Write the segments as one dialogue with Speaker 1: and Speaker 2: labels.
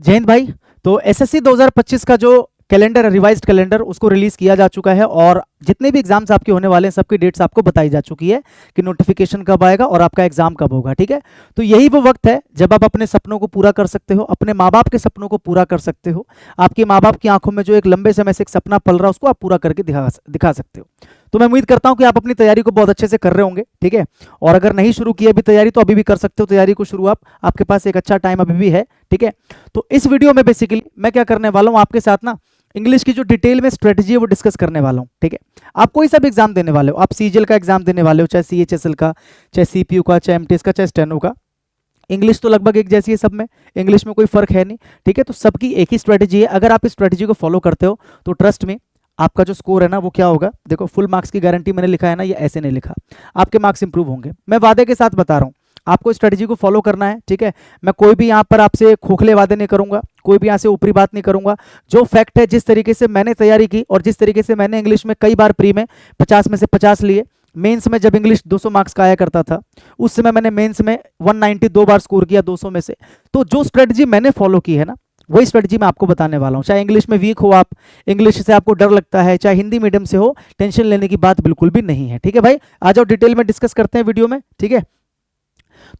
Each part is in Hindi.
Speaker 1: जय हिंद भाई। तो एसएससी 2025 का जो कैलेंडर रिवाइज्ड कैलेंडर उसको रिलीज किया जा चुका है और जितने भी एग्जाम्स आपके होने वाले हैं सबकी डेट्स आपको बताई जा चुकी है कि नोटिफिकेशन कब आएगा और आपका एग्जाम कब होगा। ठीक है, तो यही वो वक्त है जब आप अपने सपनों को पूरा कर सकते हो, अपने माँ बाप के सपनों को पूरा कर सकते हो। आपके माँ बाप की आंखों में जो एक लंबे समय से एक सपना पल रहा है उसको आप पूरा करके दिखा सकते हो। तो मैं उम्मीद करता हूं कि आप अपनी तैयारी को बहुत अच्छे से कर रहे होंगे। ठीक है, और अगर नहीं शुरू की अभी तैयारी तो अभी भी कर सकते हो तैयारी को शुरू। आपके पास एक अच्छा टाइम अभी भी है। ठीक है, तो इस वीडियो में बेसिकली मैं क्या करने वाला हूं, आपके साथ ना इंग्लिश की जो डिटेल में स्ट्रेटजी है वो डिस्कस करने वाला हूं। ठीक है, आप कोई सा भी एग्जाम देने वाले हो, आप सीजीएल का एग्जाम देने वाले हो, चाहे सीएचएसएल का, चाहे सीपीयू का, चाहे एमटीएस का, चाहे स्टेनो का, इंग्लिश तो लगभग एक जैसी है सब में, इंग्लिश में कोई फर्क है नहीं। ठीक है, तो सबकी एक ही स्ट्रेटजी है। अगर आप इस स्ट्रेटजी को फॉलो करते हो तो ट्रस्ट में आपका जो स्कोर है ना वो क्या होगा, देखो फुल मार्क्स की गारंटी मैंने लिखा है ना, ये ऐसे नहीं लिखा, आपके मार्क्स इंप्रूव होंगे। मैं वादे के साथ बता रहा हूँ, आपको स्ट्रेटजी को फॉलो करना है। ठीक है, मैं कोई भी यहाँ पर आपसे खोखले वादे नहीं करूंगा, कोई भी यहाँ से ऊपरी बात नहीं करूंगा। जो फैक्ट है, जिस तरीके से मैंने तैयारी की और जिस तरीके से मैंने इंग्लिश में कई बार प्री में 50 में से 50 लिए, मेंस में जब इंग्लिश 200 मार्क्स का आया करता था उस समय मैंने मेंस में 192 बार स्कोर किया 200 में से। तो जो स्ट्रेटजी मैंने फॉलो की है ना वही स्ट्रेटजी मैं आपको बताने वाला हूं। चाहे इंग्लिश में वीक हो, आप इंग्लिश से आपको डर लगता है, चाहे हिंदी मीडियम से हो, टेंशन लेने की बात बिल्कुल भी नहीं है। ठीक है भाई, आ जाओ डिटेल में डिस्कस करते हैं वीडियो में। ठीक है,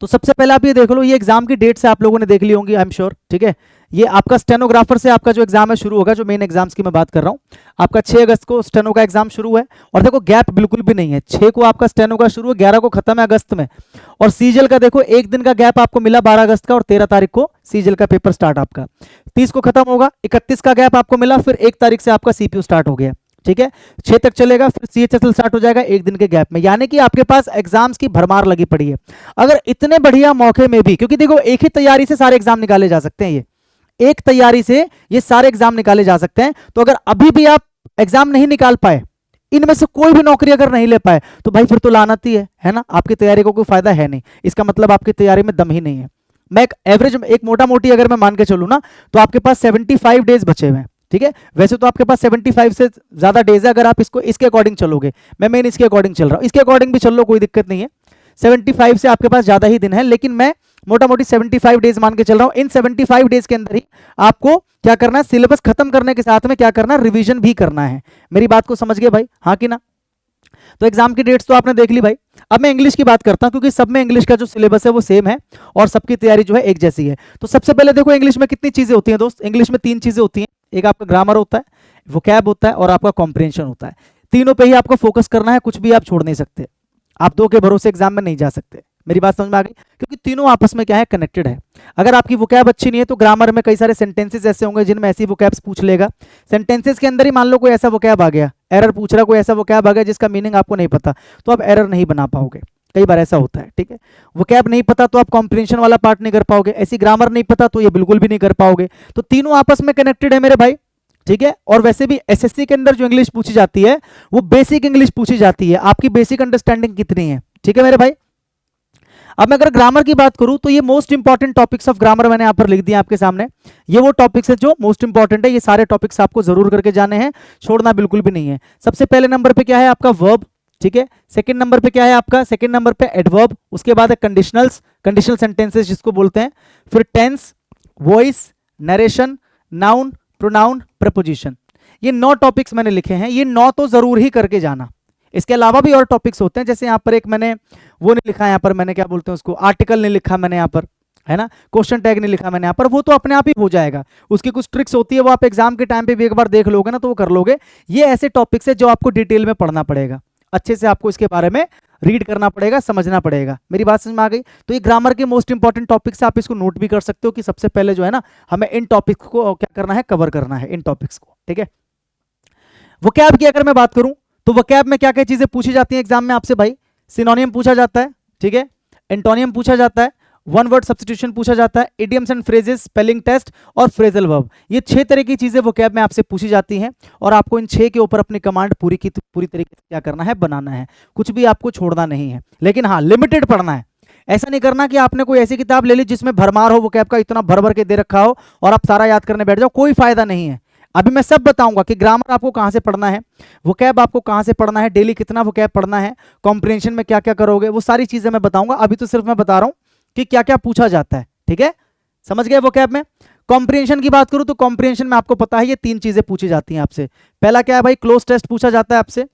Speaker 1: तो सबसे पहले आप ये देख लो, ये एग्जाम की डेट से आप लोगों ने देख ली होंगी आई एम श्योर। ठीक है, ये आपका स्टेनोग्राफर से आपका जो एग्जाम है शुरू होगा, जो मेन एग्जाम्स की मैं बात कर रहा हूँ। आपका 6 अगस्त को स्टेनो का एग्जाम शुरू है और देखो गैप बिल्कुल भी नहीं है, 6 को आपका स्टेनो का शुरू है, 11 को खत्म है अगस्त में। और सीजीएल का देखो एक दिन का गैप आपको मिला 12 अगस्त का, और 13 तारीख को सीजीएल का पेपर स्टार्ट आपका, 30 को खत्म होगा, 31 का गैप आपको मिला, फिर 1 तारीख से आपका सीपीयू स्टार्ट हो गया। ठीक है, 6 तक चलेगा, फिर सीएचएसएल स्टार्ट हो जाएगा एक दिन के गैप में। यानी कि आपके पास एग्जाम्स की भरमार लगी पड़ी है। अगर इतने बढ़िया मौके में भी, क्योंकि देखो एक ही तैयारी से सारे एग्जाम निकाले जा सकते हैं, ये एक तैयारी से ये सारे एग्जाम निकाले जा सकते हैं। तो अगर अभी भी आप एग्जाम नहीं निकाल पाए, इनमें से कोई भी नौकरी अगर नहीं ले पाए, तो भाई फिर तो लानत ही है ना, आपकी तैयारी को कोई फायदा है नहीं। इसका मतलब आपकी तैयारी में दम ही नहीं है। मैं एक एवरेज, एक मोटा मोटी अगर मैं मान के चलूं ना, तो आपके पास 75 डेज बचे हुए हैं। ठीक है, वैसे तो आपके पास 75 से ज्यादा डेज है अगर आप इसके अकॉर्डिंग चलोगे। मैं मेन इसके अकॉर्डिंग चल रहा हूं, इसके अकॉर्डिंग भी चल लो, कोई दिक्कत नहीं है। 75 से आपके पास ज्यादा ही दिन है, लेकिन मैं मोटा मोटी 75 डेज मान के चल रहा हूं। इन 75 डेज के अंदर ही आपको क्या करना है, सिलेबस खत्म करने के साथ में क्या करना है, रिवीजन भी करना है। मेरी बात को समझ गए भाई, हाँ कि ना? तो एग्जाम की डेट्स तो आपने देख ली भाई। अब मैं इंग्लिश की बात करता हूं, क्योंकि सब में इंग्लिश का जो सिलेबस है वो सेम है और सबकी तैयारी जो है एक जैसी है। तो सबसे पहले देखो इंग्लिश में कितनी चीजें होती हैं दोस्त, इंग्लिश में 3 चीजें होती हैं। एक आपका ग्रामर होता है, वोकैब होता है और आपका कॉम्प्रिहेंशन होता है। तीनों पे ही आपको फोकस करना है, कुछ भी आप छोड़ नहीं सकते। आप 2 के भरोसे एग्जाम में नहीं जा सकते। मेरी बात समझ में आ गई? क्योंकि तीनों आपस में क्या है, कनेक्टेड है। अगर आपकी वोकैब अच्छी नहीं है तो ग्रामर में कई सारे सेंटेंसेस ऐसे होंगे जिनमें ऐसी वोकैब्स पूछ लेगा। सेंटेंसेस के अंदर ही मान लो कोई ऐसा वोकैब आ गया, एरर पूछ रहा, कोई ऐसा वोकैब आ गया जिसका मीनिंग आपको नहीं पता, तो आप एरर नहीं बना पाओगे। कई बार ऐसा होता है। ठीक है, वोकैब नहीं पता तो आप कॉम्प्रिहेंशन वाला पार्ट नहीं कर पाओगे, ऐसी ग्रामर नहीं पता तो ये बिल्कुल भी नहीं कर पाओगे। तो तीनों आपस में कनेक्टेड है मेरे भाई। ठीक है, और वैसे भी एसएससी के अंदर जो इंग्लिश पूछी जाती है वो बेसिक इंग्लिश पूछी जाती है। आपकी बेसिक अंडरस्टैंडिंग कितनी है? ठीक है मेरे भाई। अब मैं अगर ग्रामर की बात करूं तो ये most important topics of grammar मैंने यहां पर लिख दिया आपके सामने। ये वो टॉपिक्स है जो मोस्ट इंपॉर्टेंट है, ये सारे टॉपिक्स आपको जरूर करके जाने हैं, छोड़ना बिल्कुल भी नहीं है। सबसे पहले नंबर पे क्या है आपका वर्ब। ठीक है, सेकंड नंबर पे क्या है आपका, सेकंड नंबर पे एडवर्ब, उसके बाद है कंडीशनल्स, कंडीशनल सेंटेंसेस जिसको बोलते हैं, फिर tense, voice, narration, noun, pronoun, preposition. ये 9 टॉपिक्स मैंने लिखे हैं, ये 9 तो जरूर ही करके जाना। इसके अलावा भी और टॉपिक्स होते हैं, जैसे यहाँ पर एक मैंने वो नहीं लिखा, यहाँ पर मैंने क्या बोलते हैं उसको, आर्टिकल नहीं लिखा मैंने यहाँ पर, है ना, क्वेश्चन टैग नहीं लिखा मैंने यहाँ पर, वो तो अपने आप ही हो जाएगा। उसकी कुछ ट्रिक्स होती है, वो आप एग्जाम के टाइम पे भी एक बार देख लोगे ना तो वो कर लोगे। ये ऐसे टॉपिक्स है जो आपको डिटेल में पढ़ना पड़ेगा, अच्छे से आपको इसके बारे में रीड करना पड़ेगा, समझना पड़ेगा। मेरी बात समझ में आ गई? तो ये ग्रामर के मोस्ट इंपॉर्टेंट टॉपिक्स, आप इसको नोट भी कर सकते हो कि सबसे पहले जो है ना हमें इन टॉपिक्स को क्या करना है, कवर करना है इन टॉपिक्स को। ठीक है, वोकैब की अगर मैं बात करूं तो वोकैब में क्या क्या चीजें पूछी जाती हैं एग्जाम में आपसे भाई? सिनोनियम पूछा जाता है, ठीक है, एंटोनियम पूछा जाता है, वन वर्ड सब्स्टिट्यूशन पूछा जाता है, idioms and phrases, spelling test और फ्रेजल वर्ब। ये 6 तरह की चीजें वोकैब में आपसे पूछी जाती हैं और आपको इन 6 के ऊपर अपनी कमांड पूरी तरीके से क्या करना है, बनाना है। कुछ भी आपको छोड़ना नहीं है, लेकिन हाँ लिमिटेड पढ़ना है। ऐसा नहीं करना कि आपने कोई ऐसी किताब ले ली जिसमें भरमार हो, वोकैब का इतना भर भर के दे रखा हो और आप सारा याद करने बैठ जाओ, कोई फायदा नहीं है। अभी मैं सब बताऊंगा कि ग्रामर आपको कहां से पढ़ना है, वोकैब आपको कहां से पढ़ना है, डेली कितना वोकैब पढ़ना है, कॉम्प्रिहेंशन में क्या क्या करोगे, वो सारी चीजें मैं बताऊंगा। अभी तो सिर्फ मैं बता रहा हूं कि क्या क्या पूछा जाता है। ठीक है, समझ गए? वोकैब में कॉम्प्रिहेंशन की बात करूं तो कॉम्प्रिहेंशन में आपको पता है ये 3 चीजें पूछी जाती हैं आपसे। पहला क्या है भाई, क्लोज टेस्ट पूछा जाता है आपसे,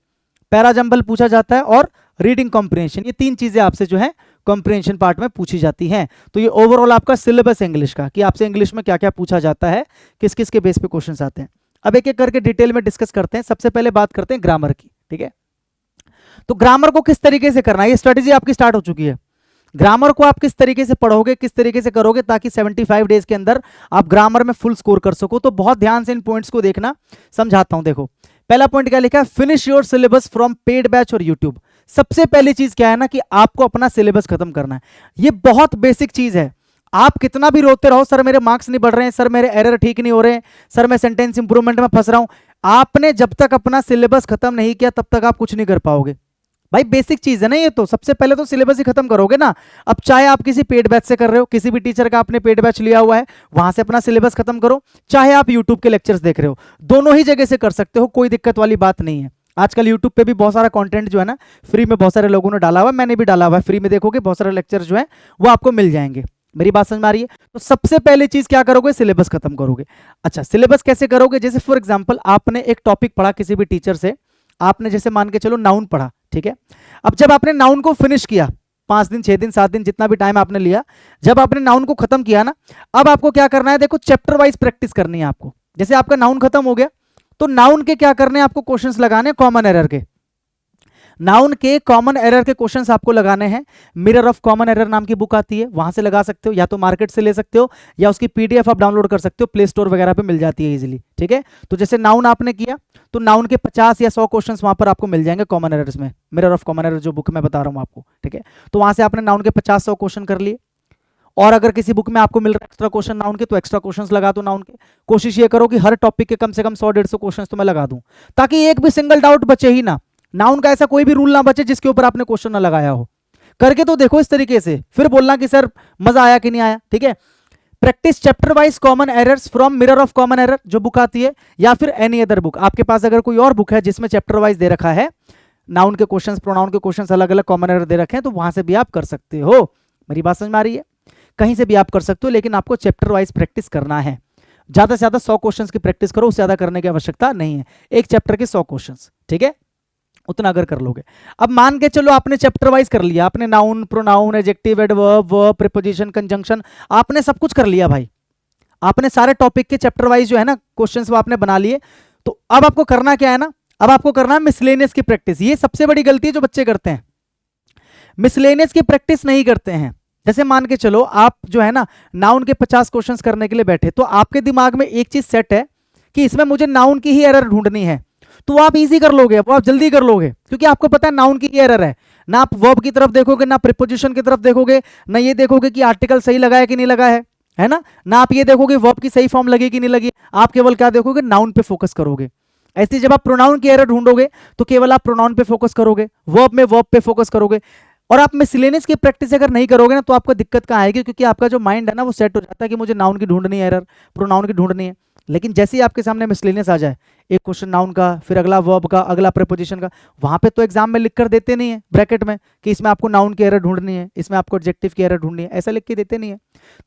Speaker 1: पैराजंबल पूछा जाता है और रीडिंग कॉम्प्रिहेंशन। ये 3 चीजें आपसे जो है कॉम्प्रिहेंशन पार्ट में पूछी जाती हैं। तो ये ओवरऑल आपका सिलेबस इंग्लिश का, कि आपसे इंग्लिश में क्या क्या पूछा जाता है, किस किस के बेस पे क्वेश्चन आते हैं। अब एक एक करके डिटेल में डिस्कस करते हैं। सबसे पहले बात करते हैं ग्रामर की, ठीक है। तो ग्रामर को किस तरीके से करना है, ये स्ट्रेटेजी आपकी स्टार्ट हो चुकी है। ग्रामर को आप किस तरीके से पढ़ोगे, किस तरीके से करोगे ताकि 75 डेज के अंदर आप ग्रामर में फुल स्कोर कर सको। तो बहुत ध्यान से इन पॉइंट्स को देखना, समझाता हूं। देखो पहला पॉइंट क्या लिखा है, finish your syllabus from paid batch और यूट्यूब। सबसे पहली चीज क्या है ना कि आपको अपना सिलेबस खत्म करना है। ये बहुत बेसिक चीज है। आप कितना भी रोते रहो, सर मेरे मार्क्स नहीं बढ़ रहे हैं, सर मेरे एरर ठीक नहीं हो रहे हैं, सर मैं सेंटेंस इंप्रूवमेंट में फंस रहा हूं, आपने जब तक अपना सिलेबस खत्म नहीं किया तब तक आप कुछ नहीं कर पाओगे। भाई बेसिक चीज है ना ये। तो सबसे पहले तो सिलेबस ही खत्म करोगे ना। अब चाहे आप किसी पेड बैच से कर रहे हो, किसी भी टीचर का आपने पेड बैच लिया हुआ है, वहां से अपना सिलेबस खत्म करो, चाहे आप यूट्यूब के लेक्चर्स देख रहे हो, दोनों ही जगह से कर सकते हो, कोई दिक्कत वाली बात नहीं है। आजकल यूट्यूब पे भी बहुत सारा कंटेंट जो है ना फ्री में बहुत सारे लोगों ने डाला हुआ है, मैंने भी डाला हुआ है, फ्री में देखोगे बहुत सारे लेक्चर जो है वो आपको मिल जाएंगे। मेरी बात समझ में आ रही है। तो सबसे पहले चीज क्या करोगे, सिलेबस खत्म करोगे। अच्छा सिलेबस कैसे करोगे, जैसे फॉर एग्जांपल आपने एक टॉपिक पढ़ा किसी भी टीचर से, आपने जैसे मान के चलो नाउन पढ़ा, ठीक है। अब जब आपने नाउन को फिनिश किया, 5 दिन 6 दिन 7 दिन जितना भी टाइम आपने लिया, जब आपने नाउन को खत्म किया ना, अब आपको क्या करना है, देखो चैप्टर वाइज प्रैक्टिस करनी है आपको। जैसे आपका नाउन खत्म हो गया तो नाउन के क्या करने हैं, आपको क्वेश्चंस लगाने कॉमन एरर के। नाउन के कॉमन एरर के क्वेश्चंस आपको लगाने हैं। मिरर ऑफ कॉमन एरर नाम की बुक आती है, वहां से लगा सकते हो, या तो मार्केट से ले सकते हो या उसकी पीडीएफ आप डाउनलोड कर सकते हो, प्ले स्टोर वगैरह पे मिल जाती है इजीली, ठीक है। तो जैसे नाउन आपने किया तो नाउन के 50 या 100 क्वेश्चंस वहां पर आपको मिल जाएंगे कॉमन एरर्स में, मिरर ऑफ कॉमन एरर जो बुक मैं बता रहा हूं आपको, ठीक है। तो वहां से आपने नाउन के 50-100 क्वेश्चन कर लिए। और अगर किसी बुक में आपको मिल रहा है एक्स्ट्रा क्वेश्चन नाउन के, तो एक्स्ट्रा क्वेश्चंस लगा दो नाउन के। कोशिश ये करो कि हर टॉपिक के कम से कम 100-150 क्वेश्चंस तो मैं लगा दूं, ताकि एक भी सिंगल डाउट बचे ही ना। नाउन का ऐसा कोई भी रूल ना बचे जिसके ऊपर आपने क्वेश्चन ना लगाया हो। करके तो देखो इस तरीके से, फिर बोलना कि सर मजा आया कि नहीं आया, ठीक है। Practice chapter wise common errors from mirror of common error जो बुक आती है, या फिर एनी अदर बुक। आपके पास अगर कोई और बुक है जिसमें चैप्टर वाइज दे रखा है, नाउन के क्वेश्चंस प्रोनाउन के क्वेश्चंस अलग अलग कॉमन एरर दे रखे हैं, तो वहां से भी आप कर सकते हो। मेरी बात समझ में आ रही है। कहीं से भी आप कर सकते हो, लेकिन आपको चैप्टर वाइज प्रैक्टिस करना है। ज्यादा से ज्यादा 100 क्वेश्चंस की प्रैक्टिस करो, उससे ज्यादा करने की आवश्यकता नहीं है। एक चैप्टर के 100 क्वेश्चंस, ठीक है, उतना अगर कर लोगे। अब मान के चलो आपने चैप्टर वाइज कर लिया, आपने noun pronoun adjective adverb verb preposition conjunction आपने सब कुछ कर लिया भाई। आपने सारे टॉपिक के चैप्टर वाइज जो है ना क्वेश्चंस वो आपने बना लिए। तो अब आपको करना क्या है ना, अब आपको करना है मिसलेनियस की प्रैक्टिस। ये सबसे बड़ी गलती है जो बच्चे करते हैं, मिसलेनियस की प्रैक्टिस नहीं करते हैं। जैसे मान के चलो आप जो है ना नाउन के 50 क्वेश्चंस करने के लिए बैठे, तो आपके दिमाग में एक चीज सेट है कि इसमें मुझे नाउन की ही एरर ढूंढनी है, तो आप इजी कर लोगे, वो आप जल्दी कर लोगे, क्योंकि आपको पता है नाउन की ही एरर है। ना आप वर्ब की तरफ देखोगे, ना प्रीपोजिशन की तरफ देखोगे, ना ये देखोगे कि आर्टिकल सही लगा है कि नहीं लगा है ना, ना आप ये देखोगे वर्ब की सही फॉर्म लगी कि नहीं लगी। आप केवल क्या देखोगे, नाउन पे फोकस करोगे। ऐसे जब आप प्रोनाउन की एरर ढूंढोगे तो केवल आप प्रोनाउन पे फोकस करोगे, वर्ब में वर्ब पे फोकस करोगे। और आप मिसलेनियस की प्रैक्टिस अगर नहीं करोगे ना, तो आपको दिक्कत कहाँ आएगी, क्योंकि आपका जो माइंड है ना वो सेट हो जाता है कि मुझे नाउन की ढूंढनी है एरर, प्रोनाउन की ढूंढनी है। लेकिन जैसे ही आपके सामने मिसलेनियस आ जाए, एक क्वेश्चन नाउन का, फिर अगला वर्ब का, अगला प्रीपोजिशन का, वहां पे तो एग्जाम में लिख कर देते नहीं है ब्रैकेट में कि इसमें आपको नाउन की एरर ढूंढनी है, इसमें आपको एडजेक्टिव की एरर ढूंढनी है, ऐसा लिख के देते नहीं है।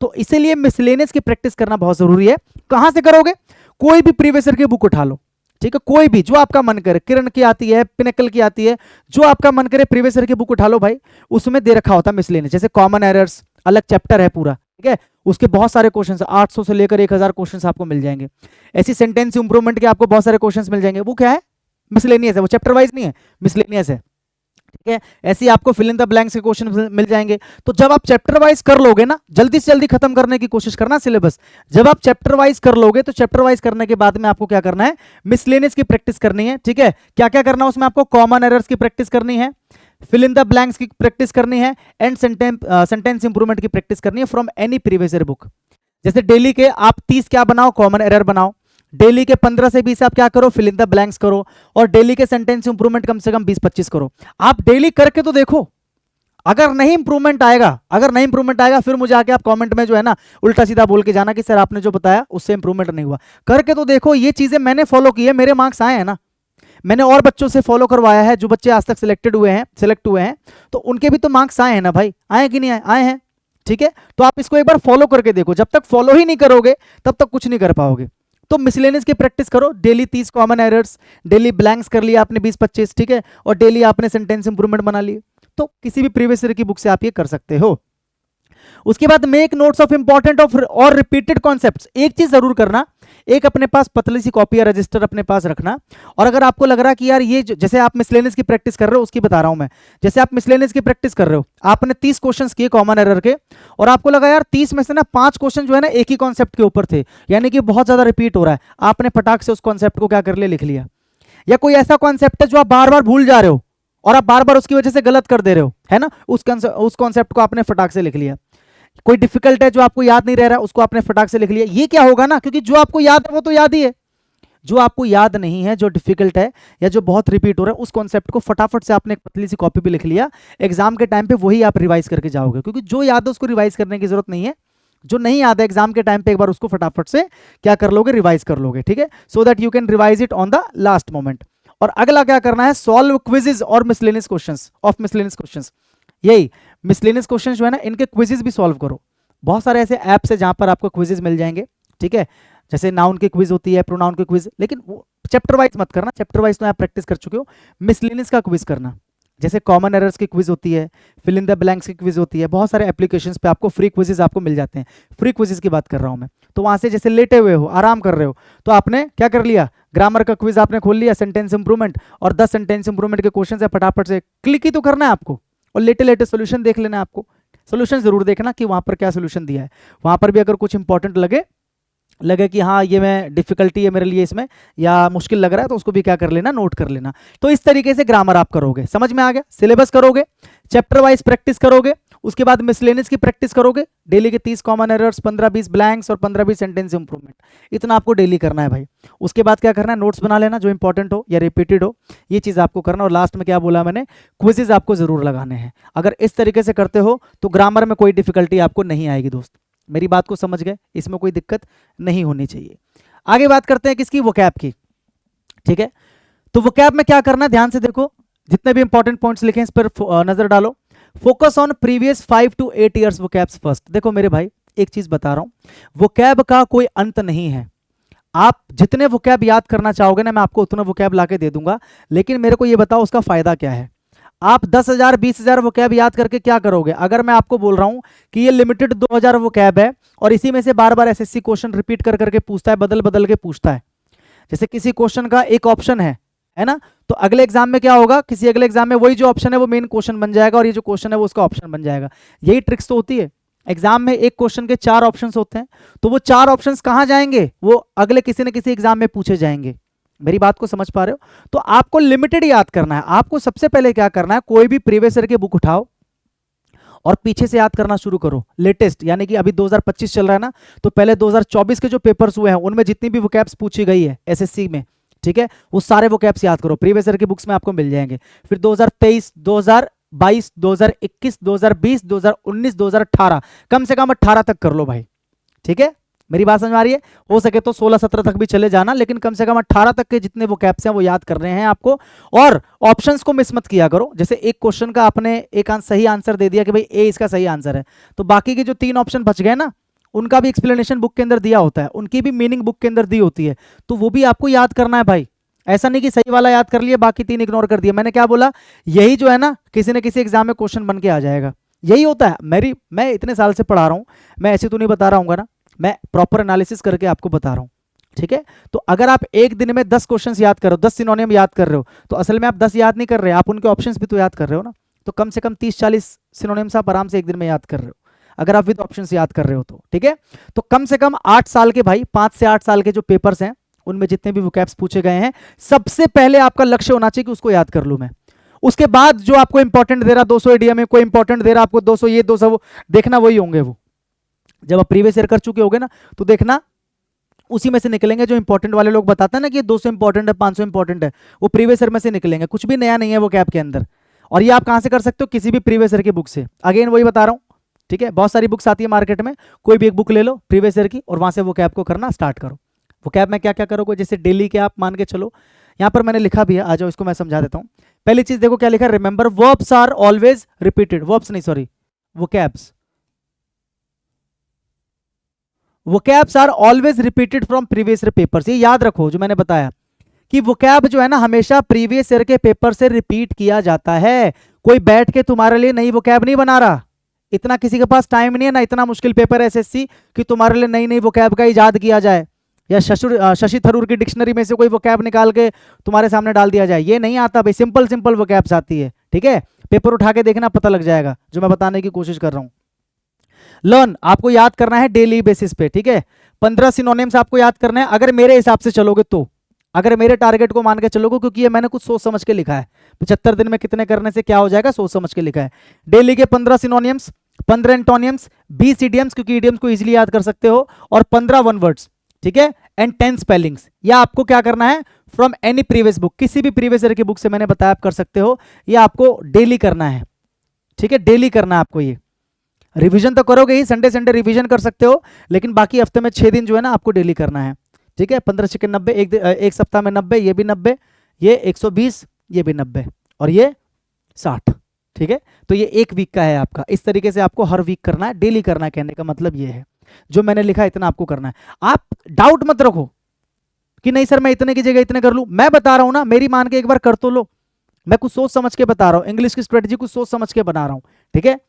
Speaker 1: तो इसीलिए मिसलेनियस की प्रैक्टिस करना बहुत जरूरी है। कहां से करोगे, कोई भी प्रीवियस ईयर की बुक उठा लो, ठीक है, कोई भी जो आपका मन करे, किरण की आती है, पिनेकल की आती है, जो आपका मन करे प्रीवियस ईयर की बुक उठा लो भाई। उसमें दे रखा होता है मिसलेनियस, जैसे कॉमन एरर्स अलग चैप्टर है पूरा, ठीक है, उसके बहुत सारे क्वेश्चन 800 से लेकर 1000 क्वेश्चन आपको मिल जाएंगे। ऐसी सेंटेंस इंप्रूवमेंट के आपको बहुत सारे क्वेश्चन मिल जाएंगे, वो क्या है, मिसलेनियस है, वो चैप्टर वाइज नहीं है, मिसलेनियस है, ठीक है। ऐसे ही आपको फिल इन द ब्लैंक्स के क्वेश्चन मिल जाएंगे। तो जब आप चैप्टर वाइज कर लोगे ना, जल्दी से जल्दी खत्म करने की कोशिश करना सिलेबस। जब आप चैप्टर वाइज कर लोगे तो चैप्टर वाइज करने के बाद में आपको क्या करना है, मिसलेनियस की प्रैक्टिस करनी है, ठीक है। क्या क्या करना है उसमें, आपको कॉमन एरर्स की प्रैक्टिस करनी है, फिल इन द ब्लैंक्स की प्रैक्टिस करनी है, एंड सेंटेंस इंप्रूवमेंट की प्रैक्टिस करनी है from any previous year book. जैसे डेली के आप 30 क्या बनाओ, कॉमन एरर बनाओ, डेली के 15 से 20 आप क्या करो, फिल इन द ब्लैंक्स करो, और डेली के सेंटेंस इंप्रूवमेंट कम से कम 20-25 करो। आप डेली करके तो देखो, अगर नहीं इंप्रूवमेंट आएगा फिर मुझे आके आप कमेंट में जो है ना उल्टा सीधा बोल के जाना कि सर आपने जो बताया उससे इंप्रूवमेंट नहीं हुआ। करके तो देखो, ये चीजें मैंने फॉलो की है, मेरे मार्क्स आए हैं ना, मैंने और बच्चों से फॉलो करवाया है, जो बच्चे आज तक सिलेक्ट हुए हैं, तो उनके भी तो मार्क्स आए हैं ना भाई, आए कि नहीं आए, आए हैं। ठीक है, तो आप इसको एक बार फॉलो करके देखो, जब तक फॉलो ही नहीं करोगे तब तक कुछ नहीं कर पाओगे। तो मिसलेनियस की प्रैक्टिस करो, daily 30 common errors, daily blanks कर लिया आपने 20-25, ठीक है, और डेली आपने सेंटेंस इंप्रूवमेंट बना लिए। तो किसी भी प्रीवियस ईयर की बुक से आप ये कर सकते हो। उसके बाद make notes of important of और रिपीटेड कॉन्सेप्ट्स। एक चीज जरूर करना, एक अपने पास पतली सी कॉपी या रजिस्टर अपने पास रखना, और अगर आपको लग रहा है कि यार ये जैसे आप मिसलेनियस की प्रैक्टिस कर रहे हो उसकी बता रहा हूं मैं, जैसे आप मिसलेनियस की प्रैक्टिस कर रहे हो, आपने 30 क्वेश्चंस किए कॉमन एरर के, और आपको लगा यार 30 में से ना 5 क्वेश्चन जो है ना एक ही कॉन्सेप्ट के ऊपर थे, यानी कि बहुत ज्यादा रिपीट हो रहा है, आपने फटाक से उस कॉन्सेप्ट को क्या कर लिया, लिख लिया। या कोई ऐसा कॉन्सेप्ट है जो आप बार बार भूल जा रहे हो और आप बार बार उसकी वजह से गलत कर दे रहे हो, है ना, उस कॉन्सेप्ट को आपने फटाक से लिख लिया। कोई डिफिकल्ट है जो आपको याद नहीं रह रहा, उसको आपने फटाक से लिख लिया। ये क्या होगा ना, क्योंकि जो आपको याद है वो तो याद ही है, जो आपको याद नहीं है, जो डिफिकल्ट है या जो बहुत रिपीट हो रहा है, उस कॉन्सेप्ट को फटाफट से आपने एक पतली सी कॉपी पे लिख लिया, एग्जाम के टाइम पे वही आप रिवाइज करके जाओगे, क्योंकि जो याद है उसको रिवाइज करने की जरूरत नहीं है, जो नहीं याद है एग्जाम के टाइम पे एक बार उसको फटाफट से क्या कर लोगे, रिवाइज कर लोगे, ठीक है, so that you can revise it on the last moment. और अगला क्या करना है, सॉल्व क्विजेज और miscellaneous questions of miscellaneous questions. यही मिसलेनियस क्वेश्चंस जो है ना, इनके क्विजेज भी सॉल्व करो। बहुत सारे ऐसे ऐप्स है जहां पर आपको क्विजेज मिल जाएंगे, ठीक है, जैसे नाउन की क्विज होती है, प्रोनाउन की क्विज, लेकिन वो चैप्टर वाइज मत करना, चैप्टर वाइज तो आप प्रैक्टिस कर चुके हो, मिसलेनियस का क्विज करना, जैसे कॉमन एरर्स की क्विज होती है, फिल इन द ब्लैंक्स की क्विज होती है, बहुत सारे एप्लीकेशंस पे आपको फ्री क्विजेज आपको मिल जाते हैं, फ्री क्विजेज की बात कर रहा हूं मैं। तो वहां से जैसे लेटे हुए हो, आराम कर रहे हो, तो आपने क्या कर लिया, ग्रामर का क्विज आपने खोल लिया, सेंटेंस इंप्रूवमेंट, और 10 सेंटेंस इंप्रूवमेंट के क्वेश्चन है, फटाफट से क्लिक ही तो करना है आपको, और लेटे लेटे सोल्यूशन देख लेना है आपको। सोल्यूशन जरूर देखना कि वहां पर क्या सोल्यूशन दिया है, वहां पर भी अगर कुछ इंपॉर्टेंट लगे कि हाँ ये मैं डिफिकल्टी है मेरे लिए इसमें, या मुश्किल लग रहा है, तो उसको भी क्या कर लेना, नोट कर लेना। तो इस तरीके से ग्रामर आप करोगे, समझ में आ गया, सिलेबस करोगे, चैप्टर वाइज प्रैक्टिस करोगे, उसके बाद मिसलेनियस की प्रैक्टिस करोगे, डेली के 30 कॉमन एरर्स, 15-20 ब्लैंक्स और 15-20 सेंटेंस इंप्रूवमेंट, इतना आपको डेली करना है भाई। उसके बाद क्या करना है, नोट्स बना लेना जो इंपॉर्टेंट हो या रिपीटेड हो, ये चीज आपको करना। और लास्ट में क्या बोला मैंने, क्विजेज आपको जरूर लगाने हैं। अगर इस तरीके से करते हो तो ग्रामर में कोई डिफिकल्टी आपको नहीं आएगी दोस्त, मेरी बात को समझ गए, इसमें कोई दिक्कत नहीं होनी चाहिए। आगे बात करते हैं किसकी, वोकैब की, ठीक है। तो वोकैब में क्या करना है, ध्यान से देखो, जितने भी इंपॉर्टेंट पॉइंट्स लिखे हैं इस पर नजर डालो। Focus on previous 5 to 8 years vocabs first. देखो मेरे भाई, एक चीज बता रहा हूं, वोकैब का कोई अंत नहीं है, आप जितने वोकैब याद करना चाहोगे ना, मैं आपको उतने वोकैब लाके दे दूंगा, लेकिन मेरे को ये बताओ उसका फायदा क्या है। आप 10,000 20,000 वोकैब याद करके क्या करोगे, अगर मैं आपको बोल रहा हूं कि ये लिमिटेड 2,000 वोकैब है और इसी में से बार बार एसएससी क्वेश्चन रिपीट कर करके पूछता है, बदल बदल के पूछता है, जैसे किसी क्वेश्चन का एक ऑप्शन है ना, तो अगले एग्जाम में क्या होगा, किसी अगले एग्जाम में वही जो ऑप्शन है वो मेन क्वेश्चन बन जाएगा, और ये जो क्वेश्चन है वो उसका ऑप्शन बन जाएगा। यही ट्रिक्स तो होती है, एग्जाम में एक क्वेश्चन के 4 ऑप्शंस होते हैं, तो वो 4 ऑप्शंस कहां जाएंगे, वो अगले किसी न किसी एग्जाम में पूछे जाएंगे। मेरी बात को समझ पा रहे हो, तो आपको लिमिटेड याद करना है। आपको सबसे पहले क्या करना है, कोई भी प्रीवियस ईयर की बुक उठाओ और पीछे से याद करना शुरू करो, लेटेस्ट, यानी कि अभी 2025 चल रहा है ना, तो पहले 2024 के जो पेपर्स हुए हैं उनमें जितनी भी वोकैब्स पूछी गई है एसएससी में, ठीक है, वो सारे वोकैब्स याद करो, प्रीवियस ईयर की बुक्स में आपको मिल जाएंगे। फिर 2023, 2022, 2021, 2020, 2019, 2018, कम से कम 18 तक कर लो भाई, ठीक है, मेरी बात समझ आ रही है। हो सके तो 16-17 तक भी चले जाना, लेकिन कम से कम 18 तक के जितने वोकैब्स हैं वो याद कर रहे हैं आपको। और ऑप्शंस को मिस मत किया करो, जैसे एक क्वेश्चन का आपने एक सही आंसर दे दिया कि भाई ए इसका सही आंसर है, तो बाकी के जो 3 ऑप्शन बच गए ना, उनका भी एक्सप्लेनेशन बुक के अंदर दिया होता है, उनकी भी मीनिंग बुक के अंदर दी होती है, तो वो भी आपको याद करना है भाई। ऐसा नहीं कि सही वाला याद कर लिया बाकी 3 इग्नोर कर दिया। मैंने क्या बोला, यही जो है ना किसी न किसी एग्जाम में क्वेश्चन बन के आ जाएगा, यही होता है। मैं इतने साल से पढ़ा रहा हूं, मैं ऐसे तो नहीं बता रहा हूँ ना, मैं प्रॉपर एनालिसिस करके आपको बता रहा हूं, ठीक है। तो अगर आप एक दिन में 10 क्वेश्चंस याद कर रहे हो, 10 सिनोनियम याद कर रहे हो, तो असल में आप 10 याद नहीं कर रहे, आप उनके ऑप्शंस भी तो याद कर रहे हो ना, तो कम से कम 30-40 सिनोनिम्स आप आराम से एक दिन में याद कर रहे हो, अगर आप विद ऑप्शंस याद कर रहे हो तो, ठीक है। तो कम से कम 8 साल के भाई, 5 से 8 साल के जो पेपर्स हैं उनमें जितने भी वोकैब्स पूछे गए हैं, सबसे पहले आपका लक्ष्य होना चाहिए कि उसको याद कर लूं मैं। उसके बाद जो आपको इंपॉर्टेंट दे रहा 200 एडीएम में, कोई इंपॉर्टेंट दे रहा आपको 200 ये 200 वो, देखना वही होंगे वो। जब आप प्रीवियस ईयर कर चुके होगे ना, तो देखना उसी में से निकलेंगे जो इंपॉर्टेंट वाले लोग बताते हैं ना कि 200 इंपॉर्टेंट है, 500 इंपॉर्टेंट है, वो प्रीवियस ईयर में से निकलेंगे, कुछ भी नया नहीं है वो कैप के अंदर। और ये आप कहां से कर सकते हो, किसी भी प्रीवियस ईयर की बुक से। अगेन वही बता रहा हूं, ठीक है, बहुत सारी बुक्स आती है मार्केट में, कोई भी एक बुक ले लो प्रीवियस ईयर की और वहां से वो कैप को करना स्टार्ट करो। वो कैप में क्या क्या करोगे, जैसे डेली के आप मान के चलो, यहां पर मैंने लिखा भी है, आ जाओ इसको मैं समझा देता हूं। पहली चीज देखो क्या लिखा है, remember verbs are always repeated, verbs नहीं sorry vocabs, vocabs are always repeated from previous year papers. ये याद रखो जो मैंने बताया कि vocab जो है ना हमेशा प्रीवियस ईयर के पेपर से रिपीट किया जाता है। कोई बैठ के तुम्हारे लिए नई vocab नहीं बना रहा, इतना किसी के पास टाइम नहीं है ना, इतना मुश्किल पेपर है एसएससी कि तुम्हारे लिए नई नई vocab का इजाद किया जाए या शशि थरूर की डिक्शनरी में से कोई vocab निकाल के तुम्हारे सामने डाल दिया जाए। ये नहीं आता भाई, सिंपल सिंपल vocabs आती है। ठीक है, पेपर उठा के देखना, पता लग जाएगा जो मैं बताने की कोशिश कर रहा हूं। लर्न आपको याद करना है डेली बेसिस पे। ठीक है, 15 सिनोनिम्स आपको याद करना है अगर मेरे हिसाब से चलोगे तो, अगर मेरे टारगेट को मान के चलोगे, क्योंकि ये मैंने कुछ सोच समझ के लिखा है। 75 दिन में कितने करने से क्या हो जाएगा, सोच समझ के लिखा है। डेली के 15 सिनोनिम्स, 15 एंटोनियम्स, 20 इडियम्स, क्योंकि इडियम्स को इजीली याद कर सकते हो, और 15 वन वर्ड्स। ठीक है, एंड 10 स्पेलिंग्स। या आपको क्या करना है, फ्रॉम एनी प्रीवियस बुक, किसी भी प्रीवियस ईयर की बुक से मैंने बताया आप कर सकते हो, ये आपको डेली करना है। ठीक है, डेली करना है आपको। ये रिवीजन तो करोगे ही, संडे संडे रिवीजन कर सकते हो, लेकिन बाकी हफ्ते में 6 दिन जो है ना आपको डेली करना है। ठीक है, 15 6 90, एक सप्ताह में 90, ये भी 90, ये 120, ये भी 90, और ये 60। ठीक है, तो ये एक वीक का है आपका। इस तरीके से आपको हर वीक करना है, डेली करना है। कहने का मतलब ये है, जो मैंने लिखा इतना आपको करना है। आप डाउट मत रखो कि नहीं सर मैं इतने की जगह इतने कर लूं, मैं बता रहा हूं ना, मेरी मान के एक बार कर तो लो। मैं कुछ सोच समझ के बता रहा हूं, इंग्लिश की स्ट्रेटजी कुछ सोच समझ के बना रहा हूं। ठीक है,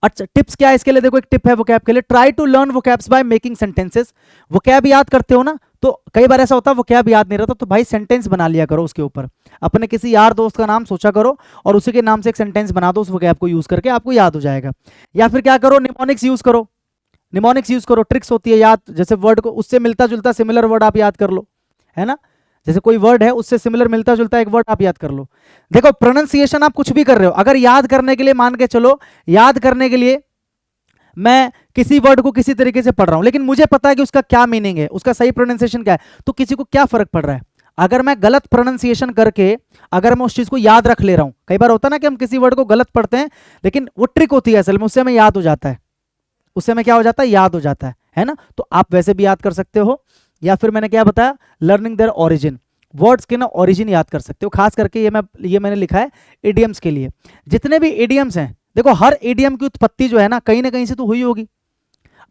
Speaker 1: अच्छा टिप्स क्या है इसके लिए, देखो एक टिप है वोकैब के लिए, try to learn vocabs by making sentences. Vocab याद करते हो ना, तो कई बार ऐसा होता है वोकैब याद नहीं रहता, तो भाई सेंटेंस बना लिया करो उसके ऊपर। अपने किसी यार दोस्त का नाम सोचा करो और उसी के नाम से एक सेंटेंस बना दो, उस वोकैब को यूज करके, आपको याद हो जाएगा। या फिर क्या करो, निमोनिक्स यूज करो। निमोनिक्स यूज करो, ट्रिक्स होती है याद, जैसे वर्ड को उससे मिलता जुलता सिमिलर वर्ड आप याद कर लो, है ना। जैसे कोई वर्ड है उससे सिमिलर मिलता जुलता एक वर्ड आप याद कर लो। देखो प्रोनाउंसिएशन आप कुछ भी कर रहे हो, अगर याद करने के लिए मान के चलो, याद करने के लिए मैं किसी वर्ड को किसी तरीके से पढ़ रहा हूं, लेकिन मुझे पता है कि उसका क्या मीनिंग है, उसका सही प्रोनाउंसिएशन क्या है, तो किसी को क्या फर्क पड़ रहा है। अगर मैं गलत प्रोनाउंसिएशन करके अगर मैं उस चीज को याद रख ले रहा हूं, कई बार होता है ना कि हम किसी वर्ड को गलत पढ़ते हैं, लेकिन वो ट्रिक होती है असल में, उससे हमें याद हो जाता है, उससे हमें क्या हो जाता है, याद हो जाता है ना। तो आप वैसे भी याद कर सकते हो, या फिर मैंने क्या बताया, लर्निंग देयर ओरिजिन, वर्ड्स के ना ओरिजिन याद कर सकते हो। खास करके ये मैंने लिखा है इडियम्स के लिए। जितने भी इडियम्स हैं, देखो हर इडियम की उत्पत्ति जो है ना कहीं से तो हुई होगी।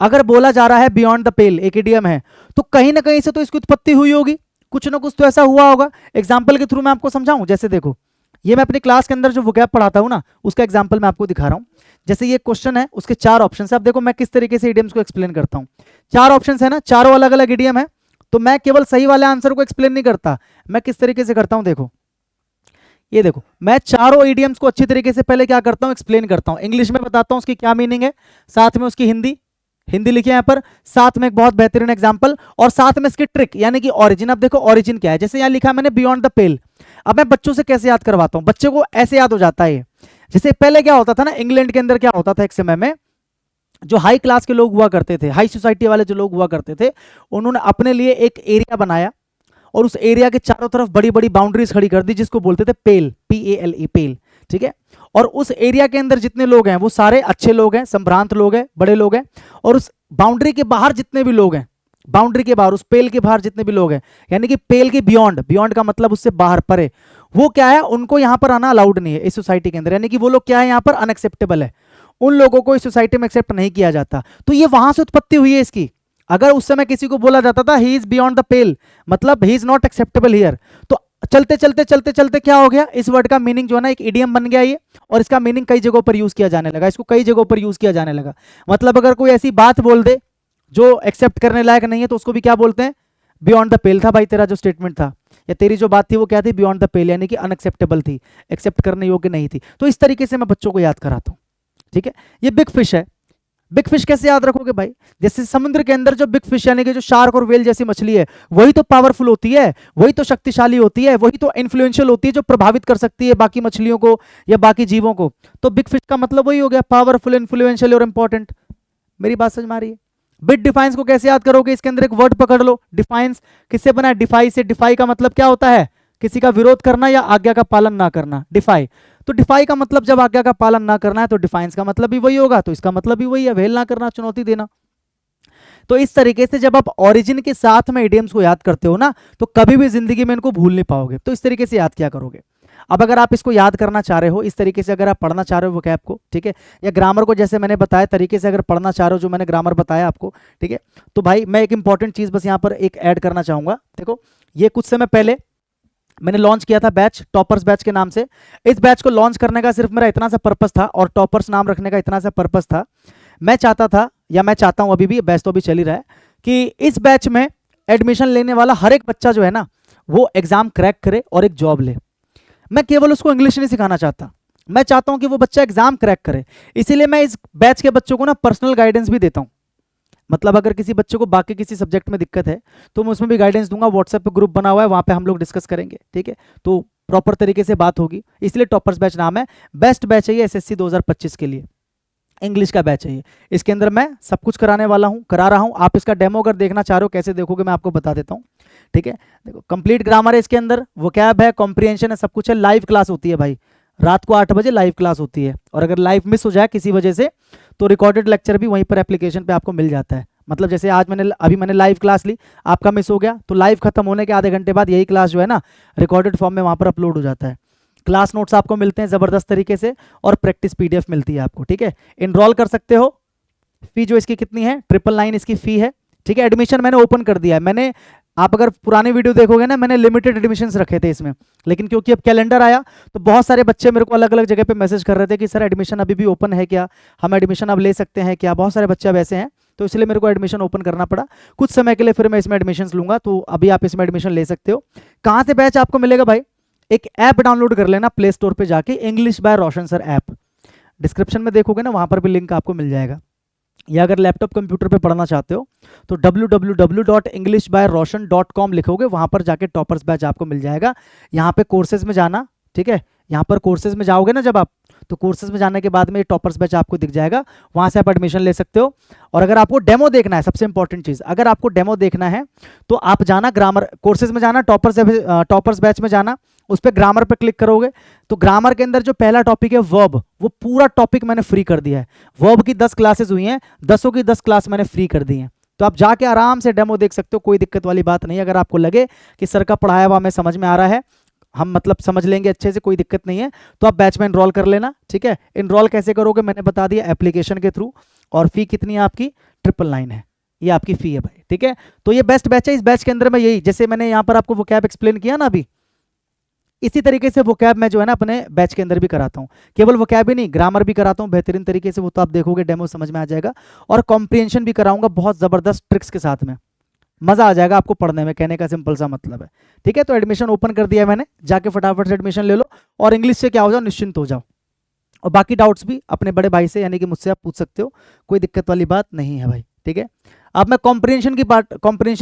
Speaker 1: अगर बोला जा रहा है बियॉन्ड द पेल एक इडियम है, तो कहीं ना कहीं से तो इसकी उत्पत्ति हुई होगी, कुछ ना कुछ तो ऐसा हुआ होगा। एग्जाम्पल के थ्रू मैं आपको समझाऊं, जैसे देखो ये मैं अपनी क्लास के अंदर जो वोकैब पढ़ाता हूं ना, उसका एग्जाम्पल मैं आपको दिखा रहा हूं। जैसे ये क्वेश्चन है, उसके 4 ऑप्शन है। अब देखो मैं किस तरीके से इडियम्स को एक्सप्लेन करता हूं। 4 ऑप्शन है ना, चारों अलग अलग इडियम है, तो मैं केवल सही वाले आंसर को एक्सप्लेन नहीं करता, मैं किस तरीके से करता हूं, देखो ये देखो, मैं चारों इडियम्स को अच्छी तरीके से पहले क्या करता हूं, एक्सप्लेन करता हूं। इंग्लिश में बताता हूं उसकी क्या मीनिंग है, साथ में उसकी हिंदी लिखी है यहाँ पर, साथ में एक बहुत बेहतरीन एग्जांपल, और साथ में इसकी ट्रिक यानी कि ओरिजिन। अब देखो ओरिजिन क्या है, जैसे यहाँ लिखा है मैंने बियॉन्ड द पेल। अब मैं बच्चों से कैसे याद करवाता हूँ, बच्चे को ऐसे याद हो जाता है। जैसे पहले क्या होता था ना, इंग्लैंड के अंदर क्या होता था एक समय में, जो हाई क्लास के लोग हुआ करते थे, हाई सोसाइटी वाले जो लोग हुआ करते थे, उन्होंने अपने लिए एक एरिया बनाया और उस एरिया के चारों तरफ बड़ी बड़ी बाउंड्रीज खड़ी कर दी, जिसको बोलते थे पेल, PALE, पेल। ठीक है, और उस एरिया के अंदर जितने लोग हैं वो सारे अच्छे लोग हैं, संभ्रांत लोग हैं, बड़े लोग हैं, और उस बाउंड्री के बाहर जितने भी लोग हैं, बाउंड्री के बाहर, उस पेल के बाहर जितने भी लोग हैं, यानी कि पेल के बियॉन्ड, बियॉन्ड का मतलब उससे बाहर, परे, वो क्या है, उनको यहां पर आना अलाउड नहीं है इस सोसाइटी के अंदर, यानी कि वो लोग क्या है, यहां पर अनएक्सेप्टेबल है, उन लोगों को इस सोसाइटी में एक्सेप्ट नहीं किया जाता। तो ये वहां से उत्पत्ति हुई है इसकी। अगर उस समय किसी को बोला जाता था he is beyond the pale, मतलब he is not acceptable here, तो चलते चलते चलते चलते क्या हो गया, इस वर्ड का मीनिंग जो है ना एक इडियम बन गया ये, और इसका मीनिंग कई जगहों पर यूज किया जाने लगा, इसको कई जगहों पर यूज किया जाने लगा। मतलब अगर कोई ऐसी बात बोल दे जो एक्सेप्ट करने लायक नहीं है, तो उसको भी क्या बोलते हैं, बियॉन्ड द पेल था भाई, तेरा जो स्टेटमेंट था या तेरी जो बात थी वो क्या थी, बियॉन्ड द पेल, यानी कि अनएक्सेप्टेबल थी, एक्सेप्ट करने योग्य नहीं थी। तो इस तरीके से मैं बच्चों को याद कराता हूं। ठीक है, ये बिग फिश है। बिग फिश कैसे याद रखोगे भाई, जैसे समुद्र के अंदर जो बिग फिश यानी कि जो शार्क और वेल जैसी मछली है, वही तो पावरफुल होती है, वही तो शक्तिशाली होती है, वही तो इन्फ्लुएंशियल होती है, जो प्रभावित कर सकती है बाकी मछलियों को या बाकी जीवों को। तो बिग फिश का मतलब वही हो गया, पावरफुल, इन्फ्लुएंशियल और इंपॉर्टेंट। मेरी बात समझ में आ रही है। बिट डिफाइंस को कैसे याद करोगे, इसके अंदर एक वर्ड पकड़ लो, डिफाइंस किससे बना है, डिफाई से। डिफाई का मतलब क्या होता है, किसी का विरोध करना या आज्ञा का पालन ना करना, डिफाई। तो डिफाई का मतलब जब आज्ञा का पालन ना करना है, तो डिफाइंस का मतलब भी वही होगा, तो इसका मतलब भी वही है, वेल ना करना, चुनौती देना। तो इस तरीके से जब आप ओरिजिन के साथ में इडियम्स को याद करते हो ना, तो कभी भी जिंदगी में इनको भूल नहीं पाओगे। तो इस तरीके से याद क्या करोगे। अब अगर आप इसको याद करना चाह रहे हो, इस तरीके से अगर आप पढ़ना चाह रहे हो वोकैब को, ठीक है, या ग्रामर को जैसे मैंने बताया तरीके से अगर पढ़ना चाह रहे हो, जो मैंने ग्रामर बताया आपको, ठीक है, तो भाई मैं एक इंपॉर्टेंट चीज बस यहाँ पर एक ऐड करना चाहूंगा। देखो, ये कुछ समय पहले मैंने लॉन्च किया था बैच, टॉपर्स बैच के नाम से। इस बैच को लॉन्च करने का सिर्फ मेरा इतना सा पर्पस था, और टॉपर्स नाम रखने का इतना सा पर्पस था, मैं चाहता था, या मैं चाहता हूं अभी भी, बैच तो अभी चल ही रहा है, कि इस बैच में एडमिशन लेने वाला हर एक बच्चा जो है ना, वो एग्जाम क्रैक करे और एक जॉब ले। मैं केवल उसको इंग्लिश नहीं सिखाना चाहता, मैं चाहता हूं कि वो बच्चा एग्जाम क्रैक करे। इसीलिए मैं इस बैच के बच्चों को ना पर्सनल गाइडेंस भी देता हूं। मतलब अगर किसी बच्चे को बाकी किसी सब्जेक्ट में दिक्कत है तो मैं उसमें भी गाइडेंस दूंगा। व्हाट्सएप पे ग्रुप बना हुआ है, वहां पे हम लोग डिस्कस करेंगे, ठीक है, तो प्रॉपर तरीके से बात होगी। इसलिए टॉपर्स बैच नाम है। बेस्ट बैच है ये एसएससी 2025 के लिए, इंग्लिश का बैच है ये। इसके अंदर मैं सब कुछ कराने वाला हूँ, करा रहा हूँ। आप इसका डेमो अगर देखना चाह रहे हो, कैसे देखोगे मैं आपको बता देता हूँ, ठीक है। देखो, कंप्लीट ग्रामर है इसके अंदर, वोकैब है, कॉम्प्रिहेंशन है, सब कुछ है। लाइव क्लास होती है भाई, रात को 8 बजे लाइव क्लास होती है, और अगर लाइव मिस हो जाए किसी वजह से तो रिकॉर्डेड लेक्चर भी वहीं पर एप्लीकेशन पे आपको मिल जाता है। मतलब जैसे आज मैंने लाइव क्लास ली, आपका मिस हो गया, तो लाइव खत्म होने के आधे घंटे बाद यही क्लास जो है ना रिकॉर्डेड फॉर्म में वहां पर अपलोड हो जाता है। क्लास नोट्स आपको मिलते हैं ज़बरदस्त तरीके से, और प्रैक्टिस पीडीएफ मिलती है आपको, ठीक है। इनरोल कर सकते हो। फी जो इसकी कितनी है, 999 इसकी फी है, ठीक है। एडमिशन मैंने ओपन कर दिया है। आप अगर पुराने वीडियो देखोगे ना, मैंने लिमिटेड एडमिशंस रखे थे इसमें, लेकिन क्योंकि अब कैलेंडर आया तो बहुत सारे बच्चे मेरे को अलग अलग जगह पे मैसेज कर रहे थे कि सर एडमिशन अभी भी ओपन है क्या, हम एडमिशन अब ले सकते हैं क्या। बहुत सारे बच्चे अब ऐसे हैं, तो इसलिए मेरे को एडमिशन ओपन करना पड़ा कुछ समय के लिए, फिर मैं इसमें एडमिशन लूंगा। तो अभी आप इसमें एडमिशन ले सकते हो। कहाँ से बैच आपको मिलेगा भाई, एक ऐप डाउनलोड कर लेना प्ले स्टोर पे जाके, English by Roshan sir app. Description में देखोगे ना, वहां पर भी लिंक आपको मिल जाएगा। या अगर लैपटॉप कंप्यूटर पे पढ़ना चाहते हो तो www.englishbyroshan.com लिखोगे, वहां पर जाके टॉपर्स बैच आपको मिल जाएगा। यहाँ पे कोर्सेज में जाना, ठीक है, यहाँ पर कोर्सेज में जाओगे ना जब आप, तो कोर्सेज में जाने के बाद में टॉपर्स बैच आपको दिख जाएगा, वहां से आप एडमिशन ले सकते हो। और अगर आपको डेमो देखना है, सबसे इंपॉर्टेंट चीज, अगर आपको डेमो देखना है तो आप जाना ग्रामर कोर्सेज में जाना, टॉपर्स बैच में जाना, उस पर ग्रामर पे क्लिक करोगे तो ग्रामर के अंदर जो पहला टॉपिक है वर्ब, वो पूरा टॉपिक मैंने फ्री कर दिया है। वर्ब की 10 क्लासेस हुई हैं, 10 की 10 क्लास मैंने फ्री कर दी हैं। तो आप जाके आराम से डेमो देख सकते हो, कोई दिक्कत वाली बात नहीं। अगर आपको लगे कि सर का पढ़ाया हुआ हमें समझ में आ रहा है, हम मतलब समझ लेंगे अच्छे से, कोई दिक्कत नहीं है, तो आप बैच में इनरोल कर लेना, ठीक है। इनरोल कैसे करोगे मैंने बता दिया, एप्लीकेशन के थ्रू। और फी कितनी है आपकी, 999 है, ये आपकी फी है भाई, ठीक है। तो ये बेस्ट बैच है। इस बैच के अंदर मैं यही, जैसे मैंने यहाँ पर आपको वोकैब एक्सप्लेन किया ना अभी, इसी तरीके से वोकैब मैं जो है ना अपने बैच के अंदर भी कराता हूँ। केवल वोकैब ही नहीं, ग्रामर भी कराता हूँ बेहतरीन तरीके से, वो तो आप देखोगे डेमो समझ में आ जाएगा। और कॉम्प्रिहेंशन भी कराऊंगा बहुत जबरदस्त ट्रिक्स के साथ में, मजा आ जाएगा आपको पढ़ने में, कहने का सिंपल सा मतलब है, ठीक है। तो एडमिशन ओपन कर दिया मैंने, जाके फटाफट से एडमिशन ले लो, और इंग्लिश से क्या हो जाओ, निश्चिंत हो जाओ। और बाकी डाउट्स भी अपने बड़े भाई से यानी कि मुझसे आप पूछ सकते हो, कोई दिक्कत वाली बात नहीं है भाई, ठीक है। अब मैं कॉम्प्रिहेंशन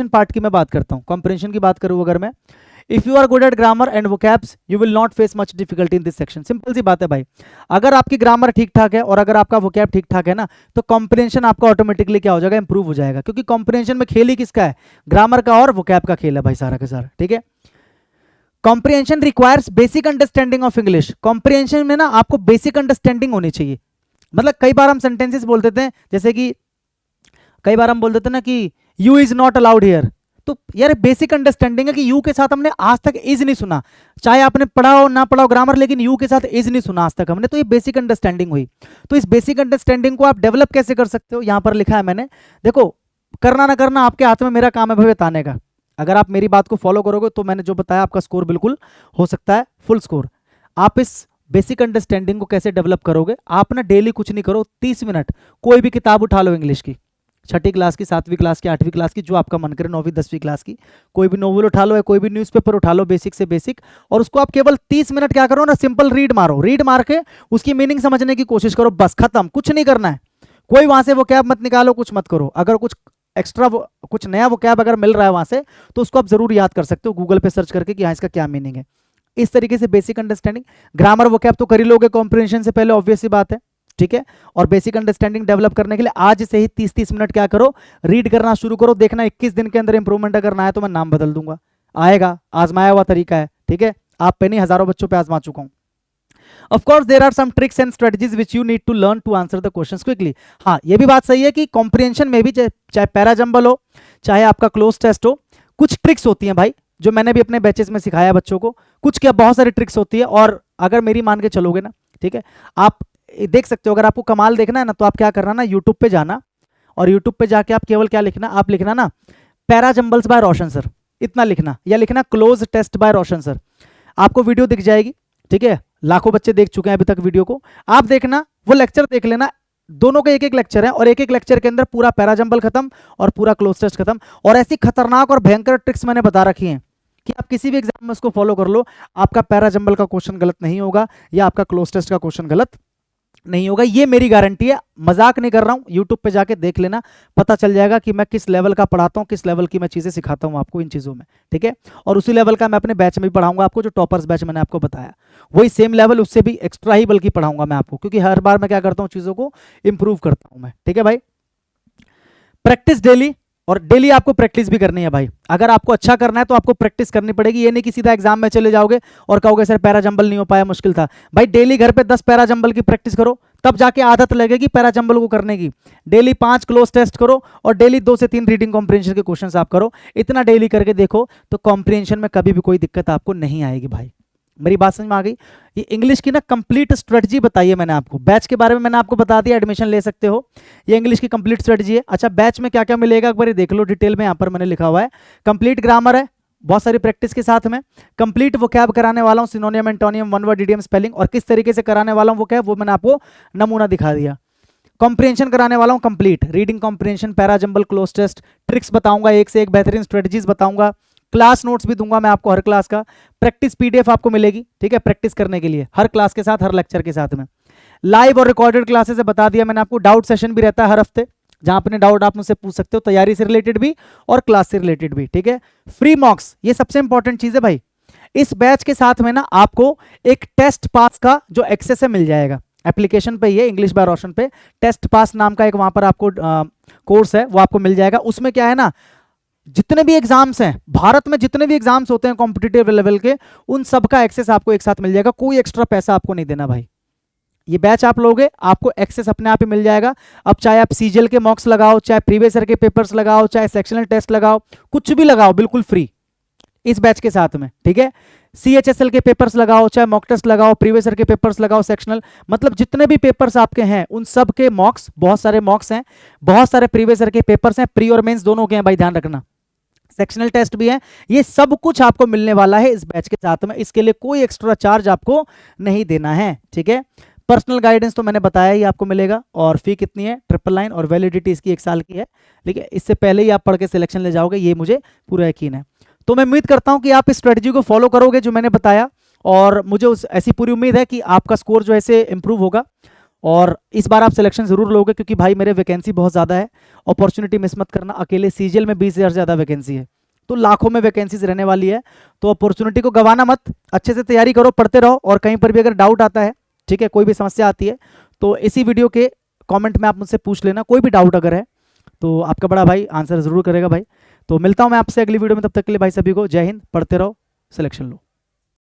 Speaker 1: पार्ट की मैं बात करता हूँ। कॉम्प्रिहेंशन की बात करूँ अगर मैं, if you are good at grammar and vocabs you will not face much difficulty in this section. Simple सी बात है भाई, अगर आपकी ग्रामर ठीक ठाक है और अगर आपका वोकैब ठीक ठाक है ना, तो कॉम्प्रिहेंशन आपका ऑटोमेटिकली क्या हो जाएगा, इंप्रूव हो जाएगा। क्योंकि कॉम्प्रिहेंशन में खेल ही किसका है, ग्रामर का और वोकैब का खेल है भाई, सारा का सारा, ठीक है। Comprehension requires basic understanding of English. Comprehension में ना आपको बेसिक अंडरस्टैंडिंग होनी चाहिए। मतलब कई बार हम सेंटेंसेस बोल देते हैं, जैसे कि कई बार हम बोल देते हैं ना कि you is not allowed here, तो यार बेसिक अंडरस्टैंडिंग है कि यू के साथ हमने आज तक इज नहीं सुना, चाहे आपने पढ़ा हो ना पढ़ा हो ग्रामर, लेकिन यू के साथ इज नहीं सुना आज तक हमने, तो ये बेसिक अंडरस्टैंडिंग हुई। तो इस बेसिक अंडरस्टैंडिंग को आप डेवलप कैसे कर सकते हो, यहां पर लिखा है मैंने। देखो, करना ना करना आपके हाथ में, मेरा काम है भाई बताने का। अगर आप मेरी बात को फॉलो करोगे तो मैंने जो बताया आपका स्कोर बिल्कुल हो सकता है फुल स्कोर। आप इस बेसिक अंडरस्टैंडिंग को कैसे डेवलप करोगे, आप ना डेली कुछ नहीं करो, 30 मिनट कोई भी किताब उठा लो, इंग्लिश की, 6ठी क्लास की, 7वीं क्लास की, 8वीं क्लास की, जो आपका मन करे, 9वीं 10वीं क्लास की, कोई भी नोवेल उठा लो या कोई भी न्यूज़पेपर उठा लो, बेसिक से बेसिक, और उसको आप केवल 30 मिनट क्या करो ना, सिंपल रीड मारो। रीड मार के उसकी मीनिंग समझने की कोशिश करो, बस खत्म, कुछ नहीं करना है। कोई वहां से वो कैब मत निकालो, कुछ मत करो। अगर कुछ एक्स्ट्रा कुछ नया वो कैब अगर मिल रहा है वहां से, तो उसको आप जरूर याद कर सकते हो गूगल पे सर्च करके कि हाँ इसका क्या मीनिंग है। इस तरीके से बेसिक अंडरस्टैंडिंग, ग्रामर वो कैब तो कर ही लोगे कॉम्प्रिहेंशन से पहले, ऑब्वियस सी बात है, ठीक है। और बेसिक अंडरस्टैंडिंग डेवलप करने के लिए आज से ही 30-30 मिनट क्या करो, रीड करना शुरू करो। देखना 21 दिन के अंदर इंप्रूवमेंट अगर ना आए तो मैं नाम बदल दूंगा, आएगा, आजमाया हुआ तरीका है, ठीक है। आप पे नहीं, हजारों बच्चों पे आजमा चुका हूं। Of course there are some tricks and strategies which you need to learn to answer the questions quickly। हाँ, ये भी बात सही है कि कॉम्प्रिहेंशन में भी चाहे पैरा जंबल हो, चाहे आपका क्लोज टेस्ट हो, कुछ ट्रिक्स होती हैं भाई जो मैंने भी अपने बैचेस में सिखाया बच्चों को। कुछ क्या बहुत सारी ट्रिक्स होती है, और अगर मेरी मान के चलोगे ना, ठीक है, आप देख सकते हो। अगर आपको कमाल देखना है ना, तो आप क्या करना ना, यूट्यूब पे जाना, और यूट्यूब पे जाके आप केवल क्या लिखना, आप लिखना ना para jumbles by Roshan sir, इतना लिखना, या लिखना cloze test by Roshan sir, आपको वीडियो दिख जाएगी। ठीक है, लाखों बच्चे देख चुके हैं अभी तक वीडियो को, आप देखना, वो लेक्चर देख लेना। दोनों के एक एक लेक्चर है, और एक एक लेक्चर के अंदर पूरा पैरा जंबल खत्म और पूरा क्लोज टेस्ट खत्म। और ऐसी खतरनाक और भयंकर ट्रिक्स मैंने बता रखी हैं कि आप किसी भी एग्जाम में उसको फॉलो कर लो, आपका पैरा जंबल का क्वेश्चन गलत नहीं होगा, या आपका क्लोज टेस्ट का क्वेश्चन गलत नहीं होगा, ये मेरी गारंटी है। मजाक नहीं कर रहा हूं, यूट्यूब पे जाके देख लेना, पता चल जाएगा कि मैं किस लेवल का पढ़ाता हूं, किस लेवल की मैं चीजें सिखाता हूं आपको इन चीजों में। ठीक है, और उसी लेवल का मैं अपने बैच में भी पढ़ाऊंगा आपको, जो टॉपर्स बैच मैंने आपको बताया, वही सेम लेवल, उससे भी एक्स्ट्रा ही बल्कि पढ़ाऊंगा मैं आपको, क्योंकि हर बार मैं क्या करता हूं, चीजों को इंप्रूव करता हूं मैं। ठीक है भाई, प्रैक्टिस डेली, और डेली आपको प्रैक्टिस भी करनी है भाई। अगर आपको अच्छा करना है तो आपको प्रैक्टिस करनी पड़ेगी, ये नहीं कि सीधा एग्जाम में चले जाओगे और कहोगे सर पैरा जंबल नहीं हो पाया, मुश्किल था। भाई डेली घर पे 10 पैरा जंबल की प्रैक्टिस करो, तब जाके आदत लगेगी पैरा जंबल को करने की। डेली 5 क्लोज टेस्ट करो, और डेली 2 से 3 रीडिंग कॉम्प्रिहेंशन के क्वेश्चंस आप करो। इतना डेली करके देखो तो कॉम्प्रिहेंशन में कभी भी कोई दिक्कत आपको नहीं आएगी भाई। मेरी बात समझ में आ गई? ये इंग्लिश की ना कंप्लीट स्ट्रेटजी बताई है मैंने आपको, बैच के बारे में मैंने आपको बता दिया, एडमिशन ले सकते हो, ये इंग्लिश की कंप्लीट स्ट्रेटजी है। अच्छा, बैच में क्या क्या मिलेगा एक बार देख लो डिटेल में, यहाँ पर मैंने लिखा हुआ है। कंप्लीट ग्रामर है बहुत सारी प्रैक्टिस के साथ में, कंप्लीट वोकैब कराने वाला हूँ, सिनोनियम, antonym, one word idiom, spelling, और किस तरीके से कराने वाला हूँ वो क्या है, वो मैंने आपको नमूना दिखा दिया। कॉम्प्रिहेंशन कराने वाला हूँ complete, reading comprehension, para jumble, cloze test, tricks बताऊंगा, एक से एक बेहतरीन स्ट्रेटजीज बताऊंगा, क्लास नोट्स भी दूंगा मैं आपको हर क्लास का, प्रैक्टिस पीडीएफ आपको मिलेगी। ठीक है, प्रैक्टिस करने के लिए हर क्लास के साथ, हर लेक्चर के साथ में लाइव और रिकॉर्डेड क्लासेस से बता दिया मैंने आपको। डाउट सेशन भी रहता है हर हफ्ते, जहां अपने डाउट आप मुझसे पूछ सकते हो, तैयारी से रिलेटेड भी और क्लास से रिलेटेड भी। ठीक है, फ्री मॉक्स, ये सबसे इंपॉर्टेंट चीज है भाई। इस बैच के साथ में ना आपको एक टेस्ट पास का जो एक्सेस है मिल जाएगा, एप्लीकेशन पे, ये इंग्लिश बाय रोशन पे टेस्ट पास नाम का एक वहां पर आपको कोर्स है, वो आपको मिल जाएगा। उसमें क्या है ना, जितने भी एग्जाम्स हैं भारत में, जितने भी एग्जाम्स होते हैं कॉम्पिटिटिव लेवल के, उन सब का एक्सेस आपको एक साथ मिल जाएगा, कोई एक्स्ट्रा पैसा आपको नहीं देना भाई। ये बैच आप लोगे, आपको एक्सेस अपने आप ही मिल जाएगा। अब चाहे आप सीजीएल के मॉक्स लगाओ, चाहे प्रीवियस ईयर के पेपर्स लगाओ, चाहे सेक्शनल टेस्ट लगाओ, कुछ भी लगाओ, बिल्कुल फ्री इस बैच के साथ में। ठीक है, सीएचएसएल के पेपर्स लगाओ, चाहे मॉक टेस्ट लगाओ, प्रीवियस ईयर के पेपर्स लगाओ, सेक्शनल, मतलब जितने भी पेपर्स आपके हैं उन सब के मॉक्स, बहुत सारे मॉक्स हैं, बहुत सारे प्रीवियस ईयर के पेपर्स हैं, प्री और मेंस दोनों के हैं भाई, ध्यान रखना, सेक्शनल टेस्ट भी है, ये सब कुछ आपको मिलने वाला है इस बैच के साथ में। इसके लिए कोई एक्स्ट्रा चार्ज आपको नहीं देना है। ठीक है, पर्सनल गाइडेंस तो मैंने बताया ही आपको मिलेगा, और फी कितनी है, 999, और वैलिडिटी इसकी 1 साल की है। लेकिन इससे पहले ही आप पढ़ के सिलेक्शन ले जाओगे, ये मुझे पूरा यकीन है। तो मैं उम्मीद करता हूं कि आप इस स्ट्रेटजी को फॉलो करोगे जो मैंने बताया, और मुझे ऐसी पूरी उम्मीद है कि आपका स्कोर जो है इंप्रूव होगा, और इस बार आप सिलेक्शन जरूर लोगे, क्योंकि भाई मेरे वैकेंसी बहुत ज़्यादा है। अपॉर्चुनिटी मिस मत करना, अकेले सीजीएल में 20,000 से ज़्यादा वैकेंसी है, तो लाखों में वैकेंसीज रहने वाली है, तो अपॉर्चुनिटी को गंवाना मत, अच्छे से तैयारी करो, पढ़ते रहो, और कहीं पर भी अगर डाउट आता है, ठीक है, कोई भी समस्या आती है, तो इसी वीडियो के कमेंट में आप मुझसे पूछ लेना, कोई भी डाउट अगर है तो आपका बड़ा भाई आंसर जरूर करेगा भाई। तो मिलता हूं मैं आपसे अगली वीडियो में, तब तक के लिए भाई सभी को जय हिंद, पढ़ते रहो, सिलेक्शन लो।